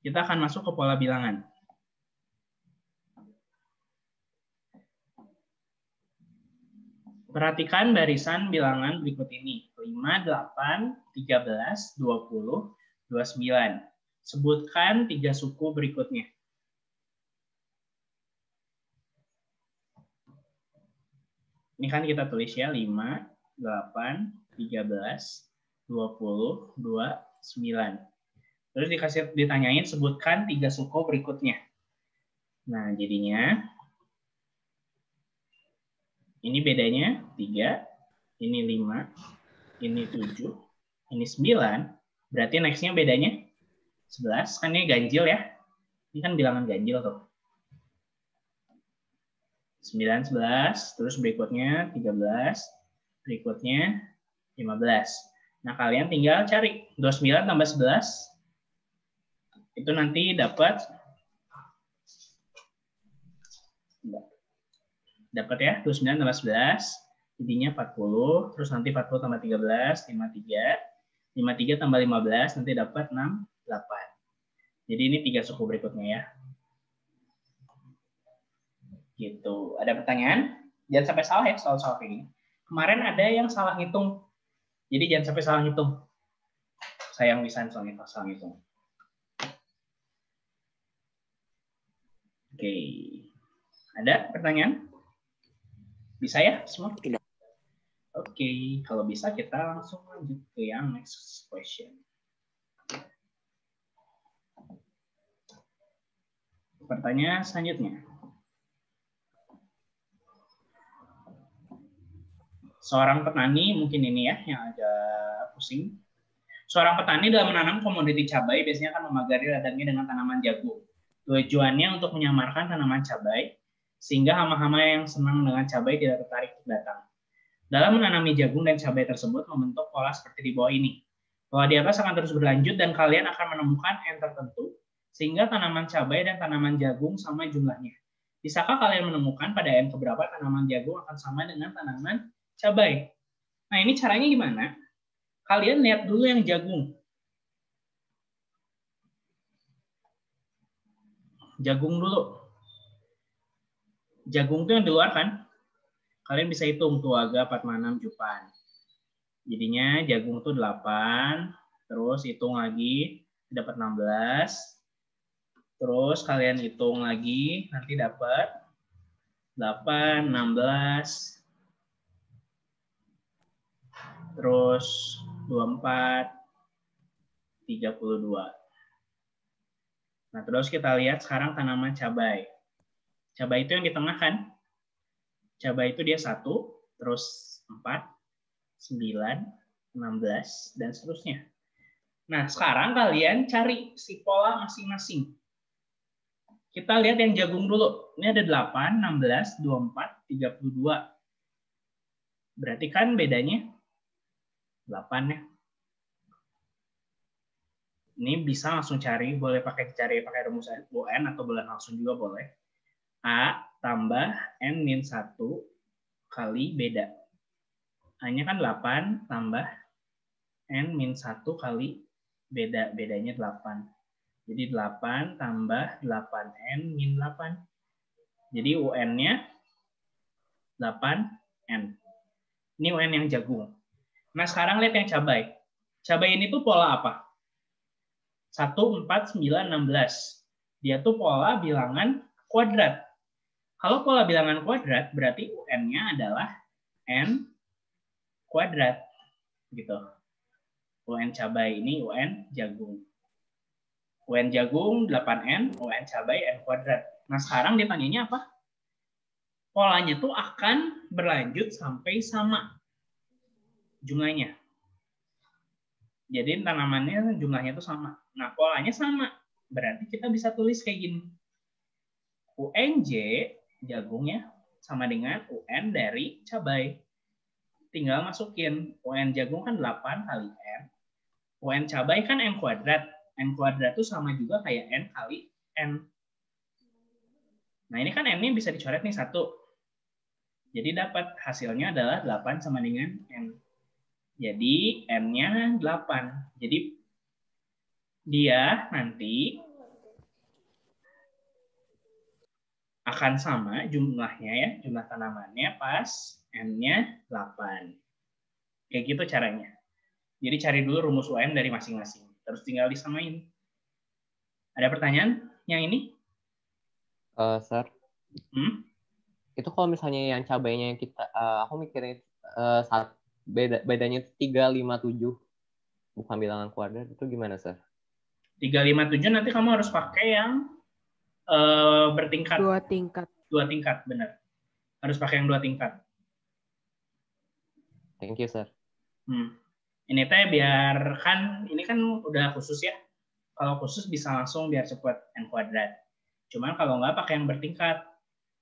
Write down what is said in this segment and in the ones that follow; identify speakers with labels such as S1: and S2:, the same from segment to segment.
S1: Kita akan masuk ke pola bilangan. Perhatikan barisan bilangan berikut ini. 5, 8, 13, 20, 29. Sebutkan 3 suku berikutnya. Ini kan kita tulis ya, 5, 8, 13, 20, 29. Terus ditanyain sebutkan 3 suku berikutnya. Nah, jadinya ini bedanya 3, ini 5, ini 7, ini 9. Berarti next-nya bedanya 11. Kan ini ganjil ya. Ini kan bilangan ganjil tuh. 9, 11. Terus berikutnya 13. Berikutnya 15. Nah, kalian tinggal cari. 29 tambah 11. Itu nanti dapat ya, 29 tambah 11, jadinya 40, terus nanti 40 tambah 13, 53, 53 tambah 15, nanti dapat 6, 8. Jadi ini 3 suku berikutnya ya. Gitu. Ada pertanyaan? Jangan sampai salah ya, selalu salah kayak gini. Kemarin ada yang salah ngitung. Jadi jangan sampai salah ngitung. Sayang bisa soalnya salah ngitung. Oke. Ada pertanyaan? Bisa ya semua?
S2: Tidak.
S1: Oke, kalau bisa kita langsung lanjut ke yang next question. Pertanyaan selanjutnya. Seorang petani, mungkin ini ya yang agak pusing. Seorang petani dalam menanam komoditi cabai biasanya akan memagari ladangnya dengan tanaman jagung. Tujuannya untuk menyamarkan tanaman cabai, sehingga hama-hama yang senang dengan cabai tidak tertarik untuk datang. Dalam menanami jagung dan cabai tersebut membentuk pola seperti di bawah ini. Pola di atas akan terus berlanjut dan kalian akan menemukan N tertentu, sehingga tanaman cabai dan tanaman jagung sama jumlahnya. Bisakah kalian menemukan pada N keberapa tanaman jagung akan sama dengan tanaman cabai? Nah, ini caranya gimana? Kalian lihat dulu yang jagung. Jagung dulu. Jagung itu yang di luar kan? Kalian bisa hitung tuh Aga, Patmanam, Jupan. Jadinya jagung itu 8, terus hitung lagi dapat 16. Terus kalian hitung lagi nanti dapat 8, 16. Terus 24, 32. Nah, terus kita lihat sekarang tanaman cabai. Cabai itu yang di tengah kan? Cabai itu dia 1, terus 4, 9, 16, dan seterusnya. Nah, sekarang kalian cari si pola masing-masing. Kita lihat yang jagung dulu. Ini ada 8, 16, 24, 32. Berarti kan bedanya 8 ya. Ini bisa langsung cari, boleh pakai rumus UN atau boleh langsung juga boleh. A tambah N-1 kali beda. A-nya kan 8 tambah N-1 kali beda. Bedanya 8. Jadi 8 tambah 8N-8. Jadi UN-nya 8N. Ini UN yang jagung. Nah, sekarang lihat yang cabai. Cabai ini tuh pola apa? 1, 4, 9, 16. Dia tuh pola bilangan kuadrat. Kalau pola bilangan kuadrat, berarti UN-nya adalah N kuadrat. Gitu. UN cabai ini UN jagung. UN jagung 8N, UN cabai N kuadrat. Nah, sekarang ditanyanya apa? Polanya tuh akan berlanjut sampai sama jumlahnya. Jadi tanamannya jumlahnya tuh sama. Nah, polanya sama. Berarti kita bisa tulis kayak gini. UNJ jagungnya sama dengan UN dari cabai. Tinggal masukin. UN jagung kan 8 kali N. UN cabai kan N kuadrat. N kuadrat itu sama juga kayak N kali N. Nah, ini kan N-nya bisa dicoret nih 1. Jadi dapat hasilnya adalah 8 sama dengan N. Jadi N-nya 8. Jadi dia nanti akan sama jumlahnya ya, jumlah tanamannya pas N-nya 8. Kayak gitu caranya. Jadi cari dulu rumus UN dari masing-masing. Terus tinggal disamain. Ada pertanyaan yang ini?
S2: Sir, itu kalau misalnya yang cabainya kita, aku mikirin bedanya 357 bukan bilangan kuadrat, itu gimana, Sir?
S1: 357 nanti kamu harus pakai yang bertingkat.
S3: 2 tingkat.
S1: 2 tingkat, benar. Harus pakai yang 2 tingkat.
S2: Thank you, Sir.
S1: Ini teh biar kan, ini kan udah khusus ya. Kalau khusus bisa langsung biar cepat N kuadrat. Cuman kalau nggak pakai yang bertingkat.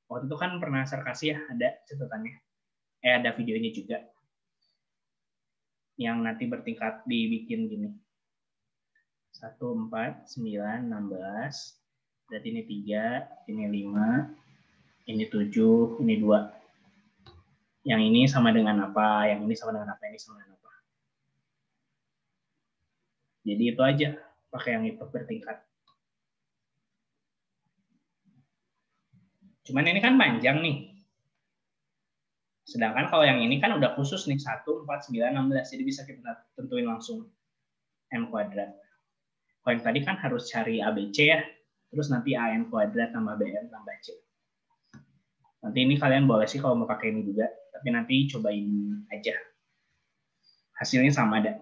S1: Waktu itu kan pernah saya kasih ya, ada catatannya. Ada videonya juga. Yang nanti bertingkat dibikin gini. 1, 4, 9, 16. Berarti ini 3, ini 5, ini 7, ini 2. Yang ini sama dengan apa, yang ini sama dengan apa, ini sama dengan apa. Jadi itu aja, pakai yang itu bertingkat. Cuman ini kan panjang nih. Sedangkan kalau yang ini kan udah khusus nih, 1, 4, 9, 16. Jadi bisa kita tentuin langsung M kuadrat. Kalau yang tadi kan harus cari ABC ya. Terus nanti AN kuadrat tambah BN tambah C. Nanti ini kalian boleh sih kalau mau pakai ini juga. Tapi nanti cobain aja. Hasilnya sama ada.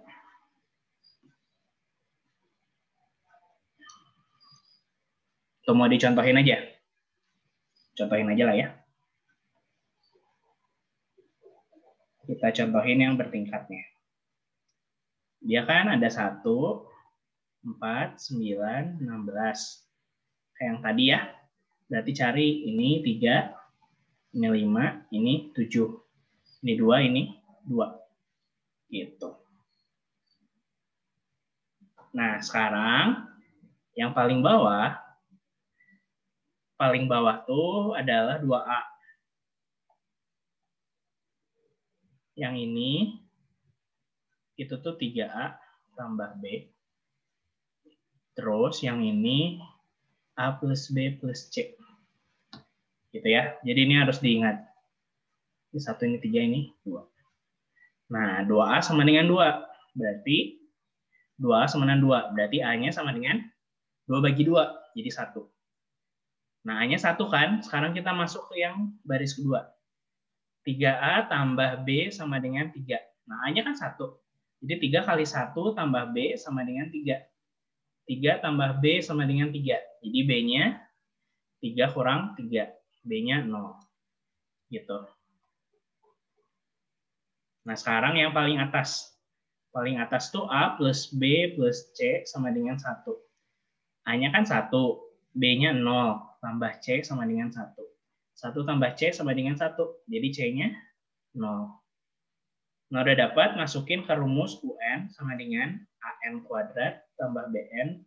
S1: Atau mau dicontohin aja? Contohin aja lah ya. Kita contohin yang bertingkatnya. Dia kan ada 1, 4, 9, 16. Kayak yang tadi ya. Berarti cari ini 3, ini 5, ini 7. Ini 2, ini 2. Gitu. Nah, sekarang yang paling bawah tuh adalah 2A. Yang ini itu tuh 3A tambah B. Terus yang ini A plus B plus C. Gitu ya. Jadi ini harus diingat. Ini 1, ini 3, ini 2. Nah, 2A sama dengan 2. Berarti 2A sama dengan 2. Berarti A-nya sama dengan 2 bagi 2. Jadi 1. Nah, A-nya 1 kan. Sekarang kita masuk ke yang baris kedua. 3A tambah B sama dengan 3. Nah, A-nya kan 1. Jadi 3 kali 1 tambah B sama dengan 3. 3 tambah B sama dengan 3. Jadi B-nya 3 kurang 3. B-nya 0. Gitu. Nah, sekarang yang paling atas. Paling atas tuh A plus B plus C sama dengan 1. A-nya kan 1. B-nya 0. Tambah C sama dengan 1. 1 tambah C sama dengan 1. Jadi C-nya 0. Nah, udah dapat, masukin ke rumus UN sama dengan AN kuadrat tambah BN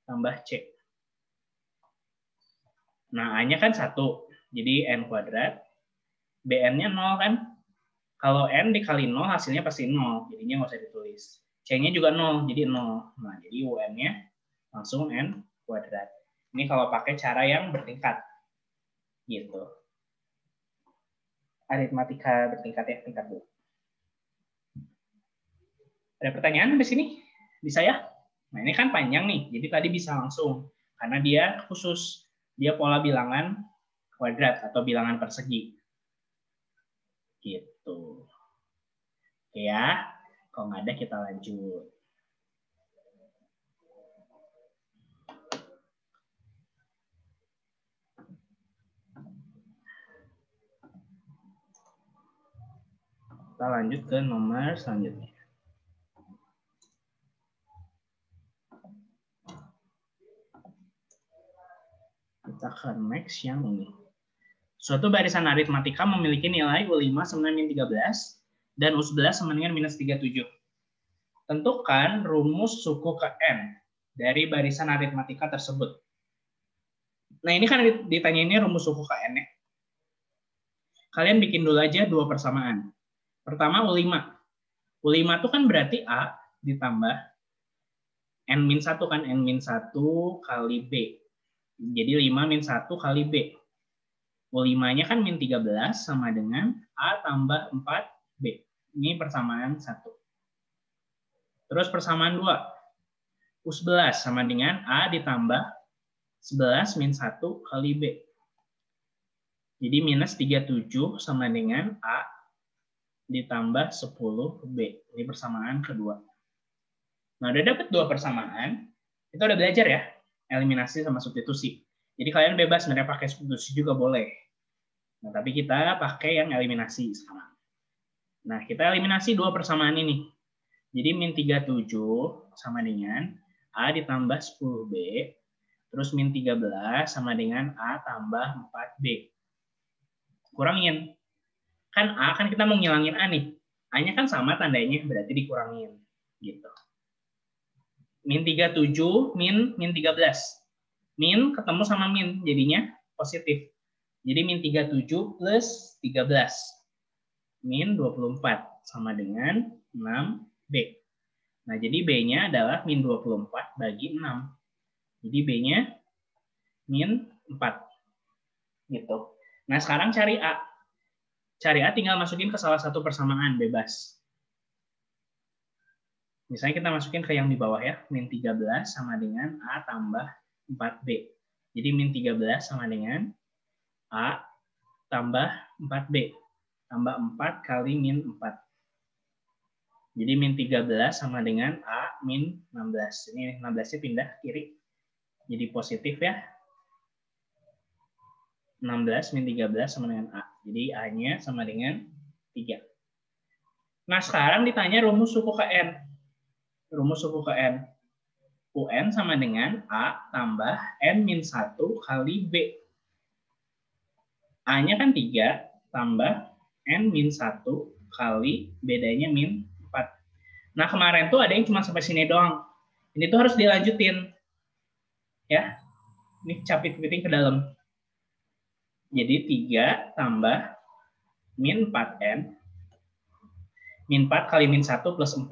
S1: tambah C. Nah, A-nya kan 1. Jadi N kuadrat. BN-nya 0 kan? Kalau N dikali 0, hasilnya pasti 0. Jadinya nggak usah ditulis. C-nya juga 0, jadi 0. Nah, jadi UN-nya langsung N kuadrat. Ini kalau pakai cara yang bertingkat. Gitu. Aritmatika bertingkat ya, tingkat 2. Ada pertanyaan sampai sini? Bisa ya? Nah, ini kan panjang nih. Jadi tadi bisa langsung. Karena dia khusus. Dia pola bilangan kuadrat atau bilangan persegi. Gitu. Oke ya. Kalau nggak ada, kita lanjut. Kita lanjut ke nomor selanjutnya. Kita ke next yang ini. Suatu barisan aritmatika memiliki nilai U5 sama dengan min 13 dan U11 sama dengan minus 37. Tentukan rumus suku ke N dari barisan aritmatika tersebut. Nah, ini kan ditanya ini rumus suku ke N ya. Kalian bikin dulu aja dua persamaan. Pertama U5. U5 itu kan berarti A ditambah N-1 kan, N-1 kali B. Jadi 5 min 1 kali B. U5-nya kan min 13 sama dengan A tambah 4B. Ini persamaan 1. Terus persamaan 2. U11 sama dengan A ditambah 11 min 1 kali B. Jadi minus 37 sama dengan A ditambah 10B. Ini persamaan kedua. Nah, udah dapat 2 persamaan. Kita udah belajar ya, eliminasi sama substitusi. Jadi kalian bebas sebenarnya pakai substitusi juga boleh. Nah, tapi kita pakai yang eliminasi sekarang. Nah, kita eliminasi 2 persamaan ini. Jadi min 37 sama dengan A ditambah 10B. Terus min 13 sama dengan A tambah 4B. Kurangin. Kan A kan kita mau ngilangin A nih. A-nya kan sama tandanya, berarti dikurangin. Gitu. Min 37, min 13. Min ketemu sama min, jadinya positif. Jadi min 37 plus 13. Min 24 sama dengan 6B. Nah, jadi B-nya adalah min 24 bagi 6. Jadi B-nya min 4. Gitu. Nah, sekarang cari A. Cari A tinggal masukin ke salah satu persamaan, bebas. Misalnya kita masukin ke yang di bawah ya, min 13 sama dengan A tambah 4B. Jadi min 13 sama dengan A tambah 4B. Tambah 4 kali min 4. Jadi min 13 sama dengan A min 16. Ini 16-nya pindah kiri. Jadi positif ya. 16 min 13 sama dengan A. Jadi A-nya sama dengan 3. Nah, sekarang ditanya rumus suku ke N. Rumus suku ke N. UN sama dengan A tambah N min 1 kali B. A-nya kan 3 tambah N min 1 kali bedanya min 4. Nah, kemarin tuh ada yang cuma sampai sini doang. Ini tuh harus dilanjutin. Ya. Ini capit-capitin ke dalam. Jadi 3 tambah min 4N. Min 4 kali min 1 plus 4.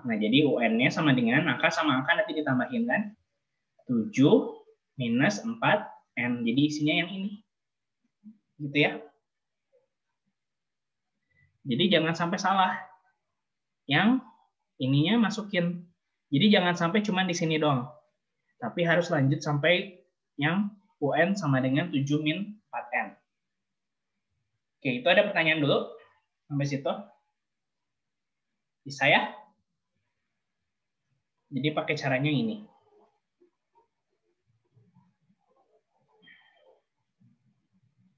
S1: Nah, jadi UN-nya sama dengan angka sama angka nanti ditambahin kan. 7 minus 4N. Jadi isinya yang ini. Gitu ya. Jadi jangan sampai salah. Yang ininya masukin. Jadi jangan sampai cuma di sini doang. Tapi harus lanjut sampai yang UN sama dengan 7 min 4N. Oke, itu ada pertanyaan dulu. Sampai situ. Bisa ya? Jadi pakai caranya ini.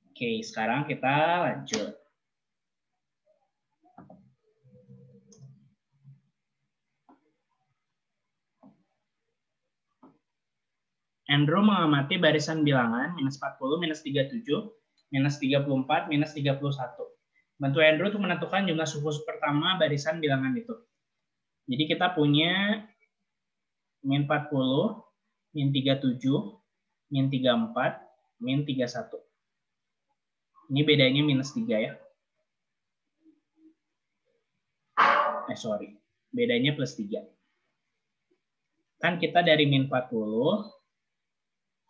S1: Oke, sekarang kita lanjut. Andrew mengamati barisan bilangan minus 40, minus 37, minus 34, minus 31. Bantu Andrew untuk menentukan jumlah suku pertama barisan bilangan itu. Jadi kita punya min 40, min 37, min 34, min 31. Ini bedanya minus 3 ya. Bedanya plus 3. Kan kita dari min 40,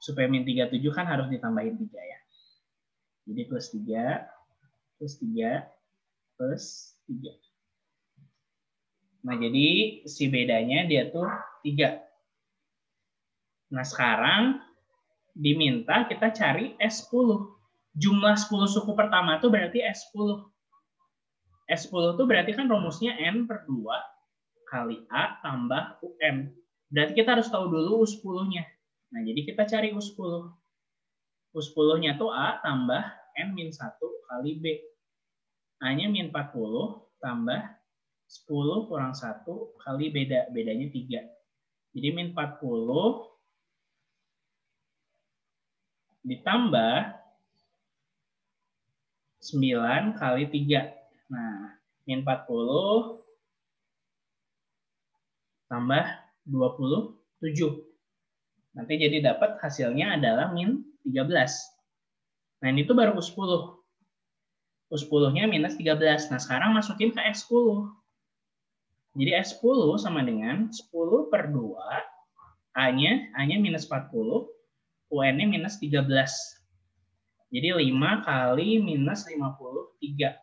S1: supaya min 37 kan harus ditambahin 3 ya. Jadi plus 3, plus 3, plus 3. Nah, jadi si bedanya dia tuh 3. Nah, sekarang diminta kita cari S10. Jumlah 10 suku pertama itu berarti S10. S10 itu berarti kan rumusnya N per 2 kali A tambah UN. Berarti kita harus tahu dulu U10-nya. Nah, jadi kita cari U10. U10-nya tuh A tambah N min 1 kali B. A-nya min 40 tambah 10 kurang 1 kali bedanya 3. Jadi min 40 ditambah 9 kali 3. Nah, min 40 tambah 27. Nanti jadi dapat hasilnya adalah min 13. Nah, ini tuh baru U10. U10-nya minus 13. Nah, sekarang masukin ke S10. Jadi S10 sama dengan 10 per 2. A-nya minus 40. UN-nya minus 13. Jadi 5 kali minus 53.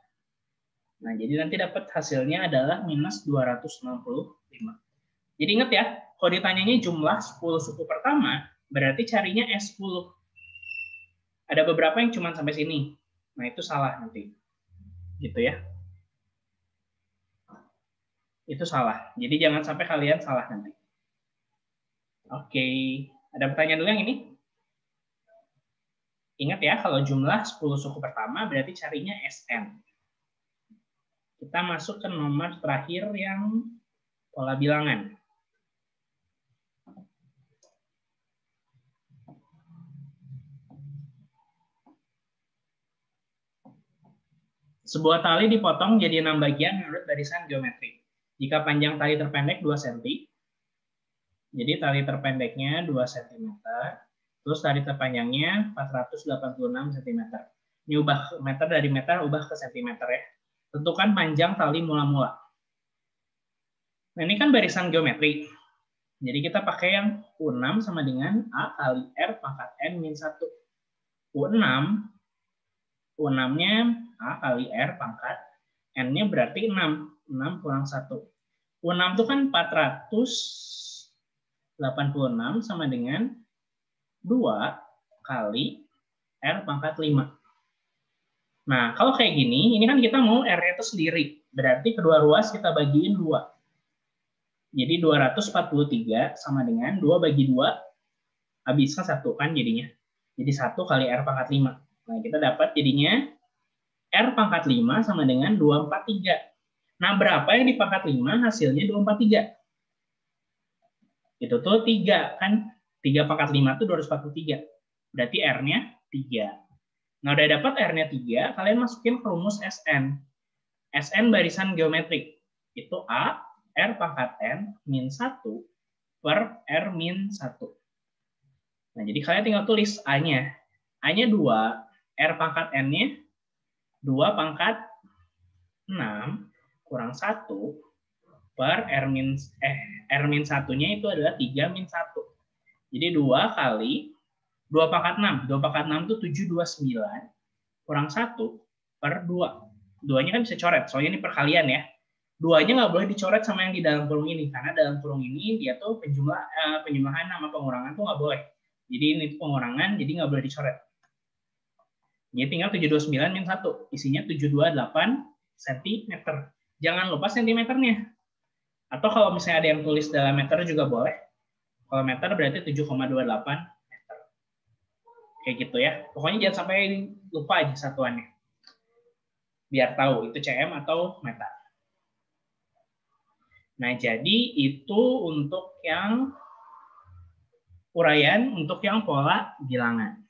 S1: Nah, jadi nanti dapat hasilnya adalah minus 265. Jadi ingat ya, kalau ditanyanya jumlah 10 suku pertama, berarti carinya S10. Ada beberapa yang cuma sampai sini. Nah, itu salah nanti. Gitu ya. Itu salah. Jadi jangan sampai kalian salah nanti. Oke. Ada pertanyaan dulu yang ini? Ingat ya, kalau jumlah 10 suku pertama berarti carinya SN. Kita masuk ke nomor terakhir yang pola bilangan. Sebuah tali dipotong jadi 6 bagian menurut barisan geometri. Jika panjang tali terpendek 2 cm, jadi tali terpendeknya 2 cm, terus tali terpanjangnya 486 cm. Ini ubah meter dari meter, ubah ke cm ya. Tentukan panjang tali mula-mula. Nah, ini kan barisan geometri. Jadi kita pakai yang U6 sama dengan A kali R pangkat N min 1. U6-nya A kali R pangkat N-nya berarti 6. 6 kurang 1. U6 itu kan 486 sama dengan 2 kali R pangkat 5. Nah, kalau kayak gini, ini kan kita mau R-nya itu sendiri. Berarti kedua ruas kita bagiin 2. Jadi 243 sama dengan 2 bagi 2, habiskan 1 kan jadinya. Jadi 1 kali R pangkat 5. Nah, kita dapat jadinya R pangkat 5 sama dengan 243. Nah, berapa yang dipangkat 5 hasilnya 243? Itu tuh 3 kan. 3 pangkat 5 itu 243. Berarti R-nya 3. Nah, udah dapat R-nya 3, kalian masukin ke rumus SN. SN barisan geometrik. Itu A, R pangkat N, min 1 per R min 1. Nah, jadi kalian tinggal tulis A-nya. A-nya 2, R pangkat N-nya 2 pangkat 6 kurang 1 per R min 1-nya itu adalah 3 min 1. Jadi 2 kali 2 pangkat 6. 2 pangkat 6 itu 729 kurang 1 per 2. 2-nya kan bisa coret, soalnya ini perkalian ya. 2-nya nggak boleh dicoret sama yang di dalam kurung ini, karena dalam kurung ini dia tuh penjumlahan sama pengurangan tuh nggak boleh. Jadi ini tuh pengurangan, jadi nggak boleh dicoret. Jadi tinggal 729 min 1. Isinya 728 cm. Jangan lupa sentimeternya. Atau kalau misalnya ada yang tulis dalam meter juga boleh. Kalau meter berarti 7,28 meter. Kayak gitu ya. Pokoknya jangan sampai lupa aja satuannya. Biar tahu itu cm atau meter. Nah, jadi itu untuk yang uraian, untuk yang pola bilangan.